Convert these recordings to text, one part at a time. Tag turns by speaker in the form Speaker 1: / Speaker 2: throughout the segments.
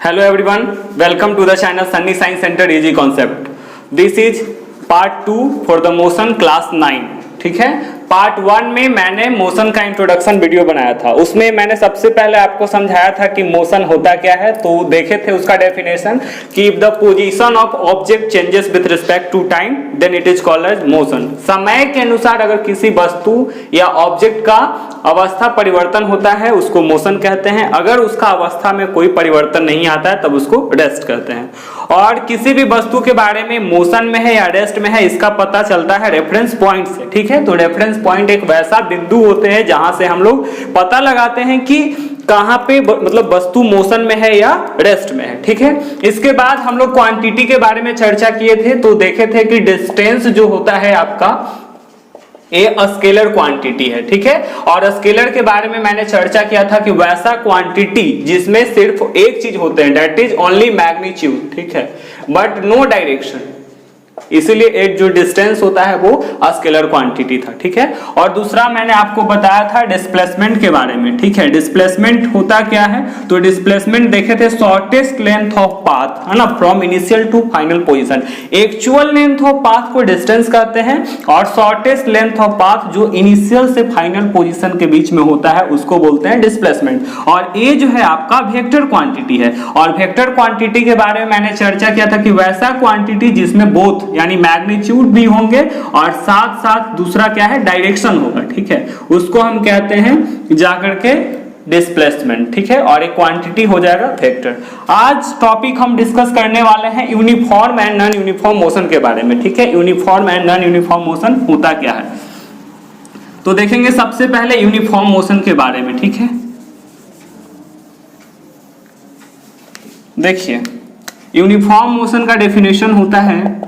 Speaker 1: Hello everyone, welcome to the channel Sunny Science Center Easy Concept. This is part 2 for the motion class 9. ठीक है, part 1 में मैंने motion का introduction video बनाया था। उसमें मैंने सबसे पहले आपको समझाया था कि मोशन होता क्या है। तो देखे थे उसका डेफिनेशन कि if the position of object changes with respect to time then it is called as motion. समय के अनुसार अगर किसी वस्तु या ऑब्जेक्ट का अवस्था परिवर्तन होता है उसको मोशन कहते हैं। अगर उसका अवस्था में कोई परिवर्तन नहीं आता है तब उसको रेस्ट कहते हैं। और किसी भी वस्तु के बारे में मोशन में है या रेस्ट में है इसका पता चलता है रेफरेंस पॉइंट से। ठीक है, तो रेफरेंस पॉइंट एक वैसा बिंदु होते हैं जहां से हम लोग पता लगाते हैं कि कहां पे मतलब वस्तु मोशन में है या रेस्ट में है। ठीक है, इसके बाद हम लोग क्वांटिटी के बारे में चर्चा किए थे। तो देखे थे कि डिस्टेंस जो होता है आपका ये स्केलर क्वांटिटी है। ठीक है, और स्केलर के बारे में मैंने चर्चा किया था कि वैसा क्वांटिटी जिसमें सिर्फ एक चीज होते हैं, दैट इज ओनली मैग्नीट्यूड। ठीक है, बट नो डायरेक्शन, इसीलिए एक जो डिस्टेंस होता है वो स्केलर क्वांटिटी था। ठीक है, और दूसरा मैंने आपको बताया था डिस्प्लेसमेंट के बारे में। ठीक है, डिस्प्लेसमेंट होता क्या है, तो डिस्प्लेसमेंट देखे थे शॉर्टेस्ट लेंथ ऑफ पाथ है ना, from initial to final position. Actual length of path को डिस्टेंस कहते हैं और शॉर्टेस्ट लेंथ ऑफ पाथ जो इनिशियल से फाइनल पोजीशन के बीच में होता है उसको बोलते हैं डिस्प्लेसमेंट। और ये जो है आपका वेक्टर क्वांटिटी है। और वेक्टर क्वांटिटी के बारे में मैंने चर्चा किया था कि वैसा क्वांटिटी जिसमें बोथ यानी मैग्नीट्यूड भी होंगे और साथ साथ दूसरा क्या है, डायरेक्शन होगा। ठीक है, उसको हम कहते हैं जाकर के डिस्प्लेसमेंट। ठीक है, और एक क्वांटिटी हो जाएगा वेक्टर। आज टॉपिक हम डिस्कस करने वाले हैं uniform and non uniform motion के बारे में। ठीक है, uniform and non uniform motion होता क्या है तो देखेंगे सबसे पहले यूनिफॉर्म मोशन के बारे में। ठीक है, देखिए यूनिफॉर्म मोशन का डेफिनेशन होता है,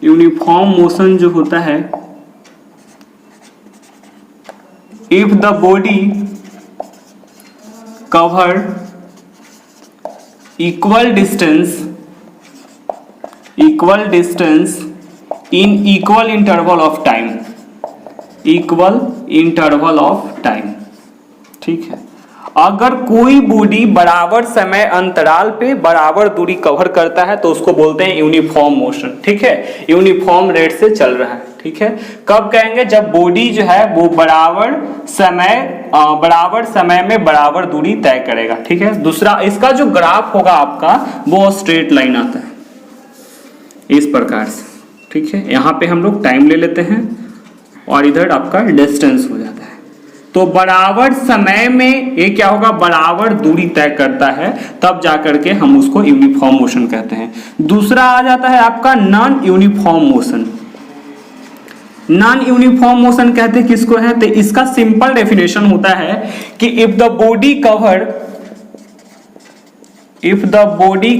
Speaker 1: यूनिफॉर्म मोशन जो होता है, if the body cover equal distance in equal interval of time, equal interval of time. ठीक है, अगर कोई बॉडी बराबर समय अंतराल पे बराबर दूरी कवर करता है तो उसको बोलते हैं यूनिफॉर्म मोशन। ठीक है, यूनिफॉर्म रेट से चल रहा है। ठीक है, कब कहेंगे, जब बॉडी जो है वो बराबर समय में बराबर दूरी तय करेगा। ठीक है, दूसरा इसका जो ग्राफ होगा आपका वो स्ट्रेट लाइन आता है इस प्रकार से। ठीक है, यहां पे हम लोग टाइम ले लेते हैं और इधर आपका डिस्टेंस हो जाता है। तो बराबर समय में ये क्या होगा, बराबर दूरी तय करता है, तब जाकर के हम उसको यूनिफॉर्म मोशन कहते हैं। दूसरा आ जाता है आपका non uniform motion. Non uniform motion कहते हैं किसको है, तो इसका सिंपल डेफिनेशन होता है कि if the body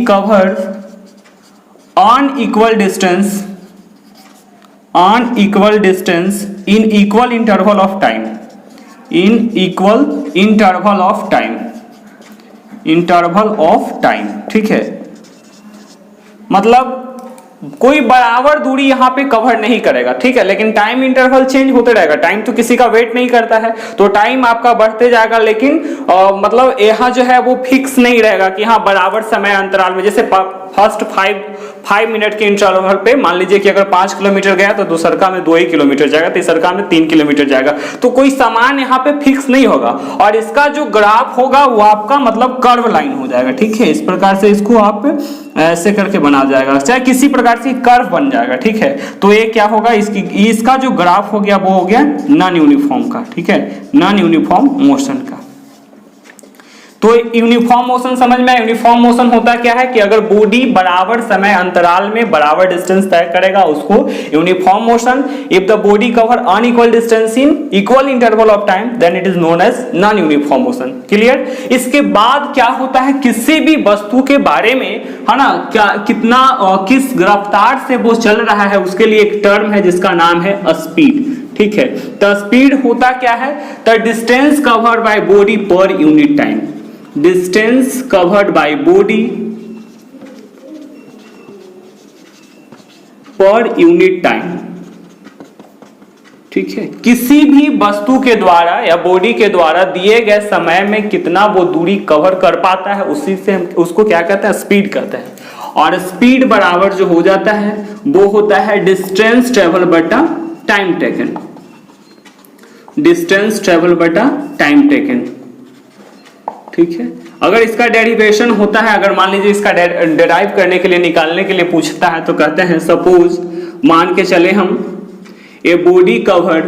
Speaker 1: cover on equal distance in equal interval of time, interval of time. ठीक है, मतलब कोई बराबर दूरी यहां पे कवर नहीं करेगा। ठीक है, लेकिन टाइम इंटरवल चेंज होते रहेगा। टाइम तो किसी का वेट नहीं करता है, तो टाइम आपका बढ़ते जाएगा, लेकिन मतलब यहाँ जो है वो फिक्स नहीं रहेगा कि हाँ बराबर समय अंतराल में, जैसे फर्स्ट 5 मिनट के इंटरवल पे मान लीजिए कि अगर 5 किलोमीटर गया तो दूसरका में 2 ही किलोमीटर जाएगा, तीसरका में 3 किलोमीटर जाएगा। तो कोई सामान यहाँ पे फिक्स नहीं होगा और इसका जो ग्राफ होगा वो आपका मतलब कर्व लाइन हो जाएगा। ठीक है, इस प्रकार से इसको आप ऐसे करके बना जाएगा, चाहे किसी प्रकार से कर्व बन जाएगा। ठीक है, तो ये क्या होगा, इसका जो ग्राफ हो गया वो हो गया नॉन यूनिफॉर्म का। ठीक है, नॉन यूनिफॉर्म मोशन का। तो यूनिफॉर्म मोशन समझ में, यूनिफॉर्म मोशन होता क्या है कि अगर बॉडी बराबर समय अंतराल में बराबर डिस्टेंस तय करेगा उसको uniform motion. If the body cover unequal distance in equal interval of time then it is known as non uniform motion. Clear. इसके बाद क्या होता है, किसी भी वस्तु के बारे में है ना, क्या कितना किस रफ्तार से वो चल रहा है उसके लिए एक टर्म है जिसका नाम है स्पीड। ठीक है, तो स्पीड होता क्या है, the distance covered by body per unit time, distance covered by body per unit time. ठीक है, किसी भी वस्तु के द्वारा या बॉडी के द्वारा दिए गए समय में कितना वो दूरी कवर कर पाता है, उसी से हम उसको क्या कहते हैं, स्पीड कहते हैं। और स्पीड बराबर जो हो जाता है वो होता है डिस्टेंस ट्रेवल बटा टाइम टेकन, डिस्टेंस ट्रेवल बटा टाइम टेकन। ठीक है, अगर इसका डेरिवेशन होता है, अगर मान लीजिए इसका डेराइव करने के लिए, निकालने के लिए पूछता है, तो कहते हैं सपोज मान के चले हम a body covered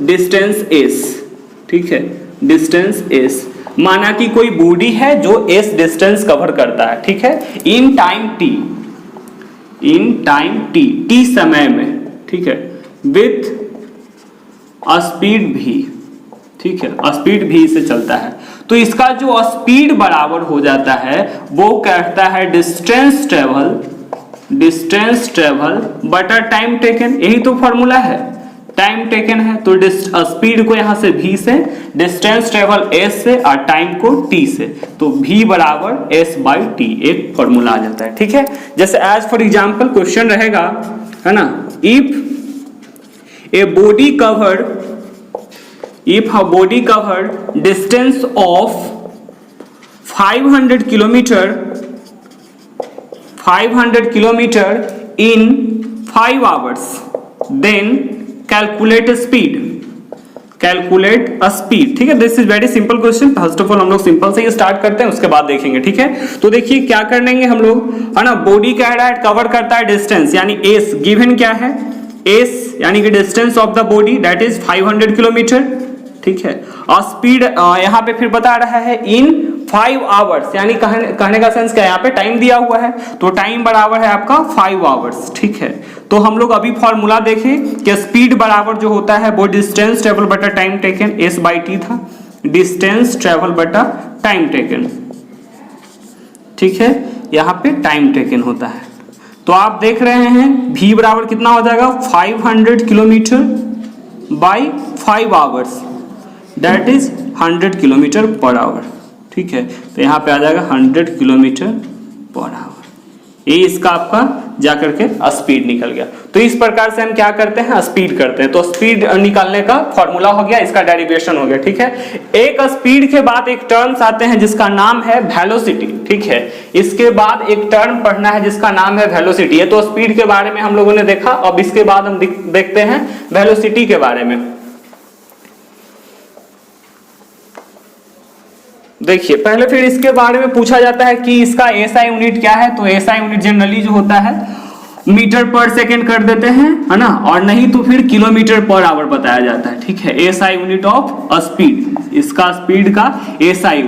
Speaker 1: distance S, ठीक है, डिस्टेंस एस, माना कि कोई बॉडी है जो एस डिस्टेंस कवर करता है, ठीक है, इन टाइम टी समय में, ठीक है, विथ स्पीड भी, ठीक है, स्पीड भी से चलता है। तो इसका जो स्पीड बराबर हो जाता है वो कहता है डिस्टेंस ट्रेवल बटा टाइम टेकन। यही तो फॉर्मूला है, टाइम टेकन है तो स्पीड को यहां से v से, डिस्टेंस ट्रेवल s से और टाइम को t से, तो v बराबर s बाई टी, एक फॉर्मूला आ जाता है। ठीक है, जैसे एज फॉर एग्जांपल क्वेश्चन रहेगा, है ना, if a body covered distance of 500 kilometer in 5 hours, then calculate speed, ठीक है। This is very simple question. First of all हम लोग सिंपल से ही स्टार्ट करते हैं, उसके बाद देखेंगे। ठीक है, तो देखिए क्या करेंगे हम लोग, है ना, बॉडी कह रहा है कवर करता है डिस्टेंस, यानी एस गिवन क्या है, एस यानी कि distance of the body that is 500 kilometre, ठीक है, और स्पीड यहाँ पे फिर बता रहा है इन 5 आवर्स, यानी कहने का सेंस क्या है, यहाँ पे टाइम दिया हुआ है तो टाइम बराबर है आपका 5 आवर्स। ठीक है, तो हम लोग अभी फॉर्मूला देखें कि स्पीड बराबर जो होता है वो डिस्टेंस ट्रेवल बटा time taken, S by T था, डिस्टेंस ट्रेवल बटा टाइम टेकन। ठीक है, यहाँ पे टाइम टेकन होता है, तो आप देख रहे हैं v बराबर कितना हो जाएगा, 500 kilometre by 5 hours, that is 100 kilometre per hour. ठीक है, तो यहाँ पे आ जाएगा 100 किलोमीटर पर आवर, ये इसका आपका जाकर के स्पीड निकल गया। तो इस प्रकार से हम क्या करते हैं, स्पीड करते हैं। तो स्पीड निकालने का फॉर्मूला हो गया, इसका डेरिवेशन हो गया। ठीक है, एक स्पीड के बाद एक टर्म्स आते हैं जिसका नाम है वेलोसिटी। ठीक है, इसके बाद एक टर्म पढ़ना है जिसका नाम है वेलोसिटी। ये तो स्पीड के बारे में हम लोगों ने देखा, अब इसके बाद हम देखते हैं वेलोसिटी के बारे में। देखिए पहले फिर इसके बारे में पूछा जाता है कि इसका एसआई यूनिट क्या है, तो एसआई यूनिट जनरली जो होता है मीटर पर सेकंड कर देते हैं, है ना, और नहीं तो फिर किलोमीटर पर आवर बताया जाता है। ठीक है, एसआई यूनिट ऑफ स्पीड, इसका स्पीड का एसआई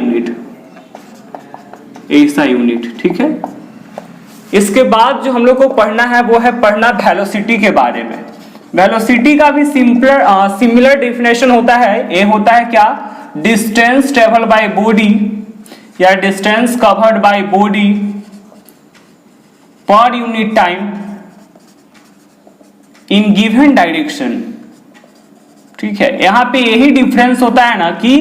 Speaker 1: यूनिट। ठीक है, इसके बाद जो हम लोग को पढ़ना है वो है पढ़ना वेलोसिटी के बारे में। वेलोसिटी का भी सिमिलर डेफिनेशन होता है, ये होता है क्या, डिस्टेंस ट्रेवल बाय बॉडी या distance covered by body per unit time in given direction. ठीक है, यहां पे यही डिफरेंस होता है ना कि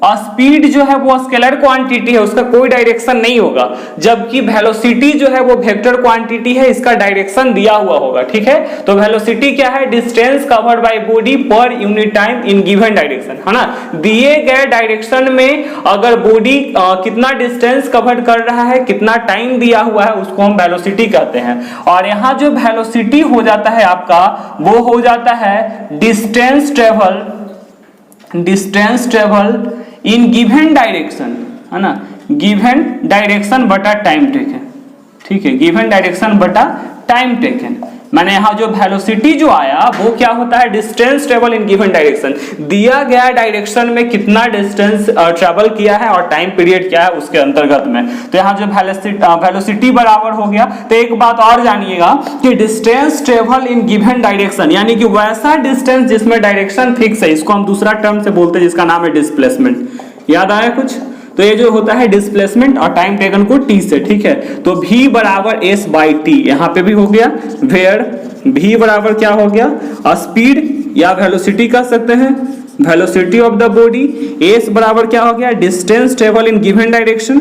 Speaker 1: स्पीड जो है वो स्केलर क्वांटिटी है, उसका कोई डायरेक्शन नहीं होगा, जबकि वेलोसिटी जो है वो वेक्टर क्वांटिटी है, इसका डायरेक्शन दिया हुआ होगा। ठीक है, तो वेलोसिटी क्या है, distance covered by body per unit time in given direction, है ना, दिए गए डायरेक्शन में अगर बॉडी कितना डिस्टेंस कवर कर रहा है, कितना टाइम दिया हुआ है, उसको हम वेलोसिटी कहते हैं। और यहाँ जो वेलोसिटी हो जाता है आपका, वो हो जाता है distance travel in given direction, है ना, गिवन डायरेक्शन बटा टाइम टेकन। ठीक है, गिवन डायरेक्शन बटा टाइम टेकन, मैंने यहाँ जो वेलोसिटी जो आया वो क्या होता है, distance travel in given direction, दिया गया डायरेक्शन में कितना डिस्टेंस ट्रेवल किया है और टाइम पीरियड क्या है उसके अंतर्गत में। तो यहाँ जो वेलोसिटी बराबर हो गया। तो एक बात और जानिएगा कि distance travel in given direction, यानी कि वैसा डिस्टेंस जिसमें डायरेक्शन फिक्स है, इसको हम दूसरा टर्म से बोलते हैं जिसका नाम है डिस्प्लेसमेंट। याद आया कुछ, तो ये जो होता है डिस्प्लेसमेंट और टाइम टेकन को टी से। ठीक है, तो v बराबर एस बाई टी, यहाँ पे भी हो गया, वेयर v बराबर क्या हो गया, स्पीड या वेलोसिटी कह सकते हैं, velocity of the body. S बराबर क्या हो गया, distance travel in given direction,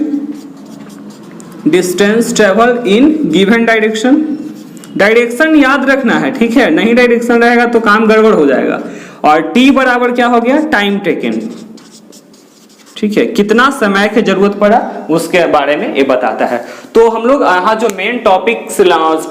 Speaker 1: distance travel in given direction, direction याद रखना है, ठीक है, नहीं डायरेक्शन रहेगा तो काम गड़बड़ हो जाएगा। और टी बराबर क्या हो गया, टाइम टेकन, ठीक है, कितना समय की जरूरत पड़ा उसके बारे में ये बताता है। तो हम लोग यहाँ जो मेन टॉपिक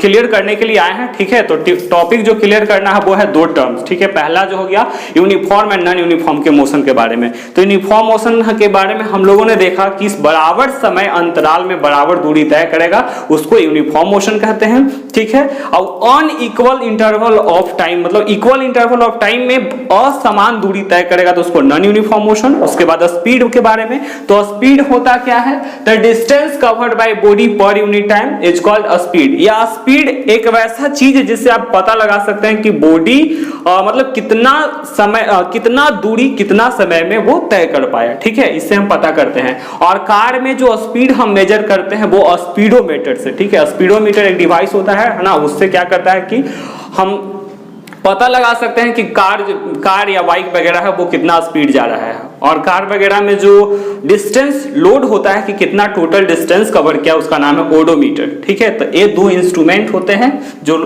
Speaker 1: क्लियर करने के लिए आए हैं, ठीक है, तो टॉपिक जो क्लियर करना है वो है दो टर्म्स, ठीक है। पहला जो हो गया यूनिफॉर्म एंड नॉन यूनिफॉर्म के मोशन के बारे में। तो यूनिफॉर्म मोशन के बारे में हम लोगों ने देखा कि इस बराबर समय अंतराल में बराबर दूरी तय करेगा, उसको यूनिफॉर्म मोशन कहते हैं, ठीक है। और अनइक्वल इंटरवल ऑफ टाइम, मतलब इक्वल इंटरवल ऑफ टाइम में असमान दूरी तय करेगा तो उसको नॉन यूनिफॉर्म मोशन। उसके बाद स्पीड के बारे में, तो स्पीड होता क्या है, the distance covered by body per unit time is called speed. या स्पीड एक वैसा चीज है जिससे आप पता लगा सकते हैं कि बॉडी मतलब कितना समय कितना दूरी कितना समय में वो तय कर पाया, ठीक है, इससे हम पता करते हैं। और कार में जो स्पीड हम मेजर करते हैं वो स्पीडोमीटर से, ठीक है। स्पीडोमीटर एक डिवाइस होता है ना, उससे क्या करता है कि हम पता लगा सकते हैं कि कार या बाइक वगैरह है वो कितना स्पीड जा रहा है। और कार वगैरह में जो डिस्टेंस लोड होता है कि कितना टोटल डिस्टेंस कवर किया, उसका नाम है ओडोमीटर, ठीक है। तो ये दो इंस्ट्रूमेंट होते हैं जो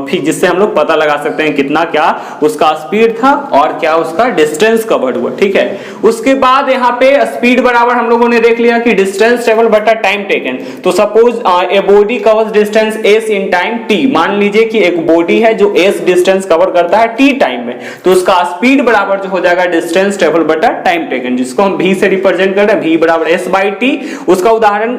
Speaker 1: जिससे हम लोग पता लगा सकते हैं कितना क्या उसका स्पीड था और क्या उसका डिस्टेंस कवर्ड हुआ, ठीक है। उसके बाद यहाँ पे स्पीड बराबर हम लोगों ने देख लिया कि डिस्टेंस ट्रेवल बटा टाइम टेकन। तो suppose a body covers distance s in time t, मान लीजिए कि एक बॉडी है जो s डिस्टेंस कवर करता है t टाइम में, तो उसका स्पीड बराबर जो हो जाएगा डिस्टेंस ट्रेवल बटा टाइम टेकन, जिसको हम v से रिप्रेजेंट कर रहे हैं, v बराबर s बाई टी। उसका उदाहरण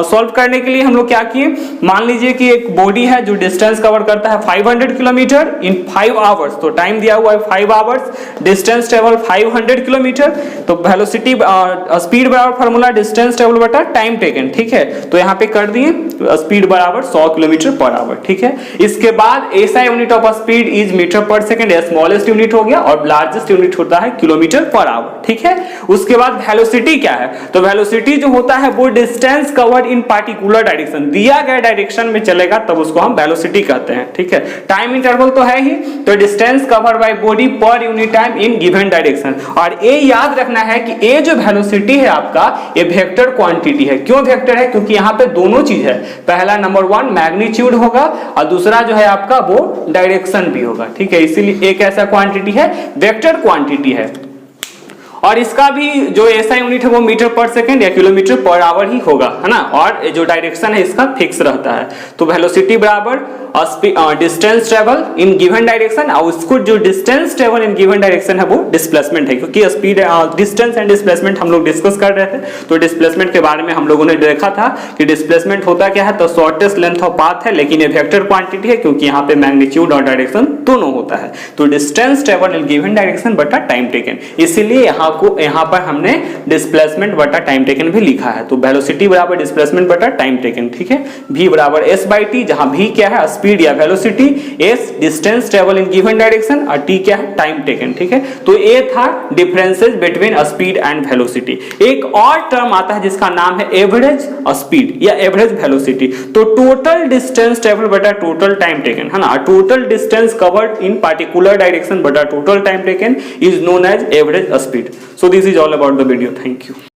Speaker 1: सॉल्व करने के लिए हम लोग क्या किए, मान लीजिए कि एक बॉडी है जो डिस्टेंस कवर करता है 500 किलोमीटर इन 5 आवर्स, तो टाइम दिया हुआ है 5 आवर्स, डिस्टेंस ट्रेवल 500 किलोमीटर, तो वेलोसिटी स्पीड बराबर फार्मूला डिस्टेंस ट्रेवल बटा टाइम टेकन, ठीक है। तो यहाँ पे कर दिए स्पीड बराबर 100 किलोमीटर पर आवर, ठीक है। इसके बाद ऐसा unit of speed is metre per second, smallest unit हो गया, और लार्जेस्ट यूनिट होता है किलोमीटर पर आवर, ठीक है। उसके बाद वेलोसिटी क्या है, तो वेलोसिटी जो होता है वो distance covered in particular direction, दिया गया डायरेक्शन में चलेगा तब उसको हम वेलोसिटी कहते हैं, ठीक है। टाइम इंटरवल तो है ही, तो distance covered by body per unit time in given direction. और ये याद रखना है कि ये जो वेलोसिटी है आपका, ये वेक्टर क्वांटिटी है। क्यों वेक्टर है, क्योंकि यहाँ पे दोनों चीज है, पहला नंबर 1 मैग्नीट्यूड होगा और दूसरा जो है आपका वो डायरेक्शन भी होगा, ठीक है। इसीलिए एक ऐसा क्वांटिटी है, वेक्टर क्वांटिटी है। और इसका भी जो ऐसा यूनिट है वो मीटर पर सेकंड या किलोमीटर पर आवर ही होगा, है ना। और जो डायरेक्शन है इसका फिक्स रहता है। तो वेलोसिटी बराबर distance travel in given direction, और उसको जो distance travel in given direction है वो डिस्प्लेसमेंट है, क्योंकि स्पीड डिस्टेंस एंड डिस्प्लेसमेंट हम लोग डिस्कस कर रहे थे। तो डिस्प्लेसमेंट के बारे में हम लोगों ने देखा था कि डिस्प्लेसमेंट होता क्या है, तो शॉर्टेस्ट लेंथ ऑफ पाथ है, लेकिन ये वेक्टर क्वांटिटी है क्योंकि यहाँ पे मैग्नीट्यूड और डायरेक्शन दोनों होता है। तो distance travel in given direction बटा टाइम टेकन, इसीलिए यहाँ पर हमने डिस्प्लेसमेंट बटा टाइम टेकन भी लिखा है। तो वेलोसिटी बराबर डिस्प्लेसमेंट बटा टाइम टेकन, ठीक है। v बराबर s बाई टी, जहां v क्या है स्पीड या velocity, s distance travel in given direction और t क्या है टाइम टेकन, ठीक है। तो ये था differences between speed and velocity. एक और टर्म आता है जिसका नाम है एवरेज स्पीड या एवरेज वेलोसिटी। तो टोटल डिस्टेंस ट्रेवल बटा टोटल टाइम टेकन, है ना, total distance covered in particular direction बटा total time taken is known as average speed. So this is all about the video. Thank you.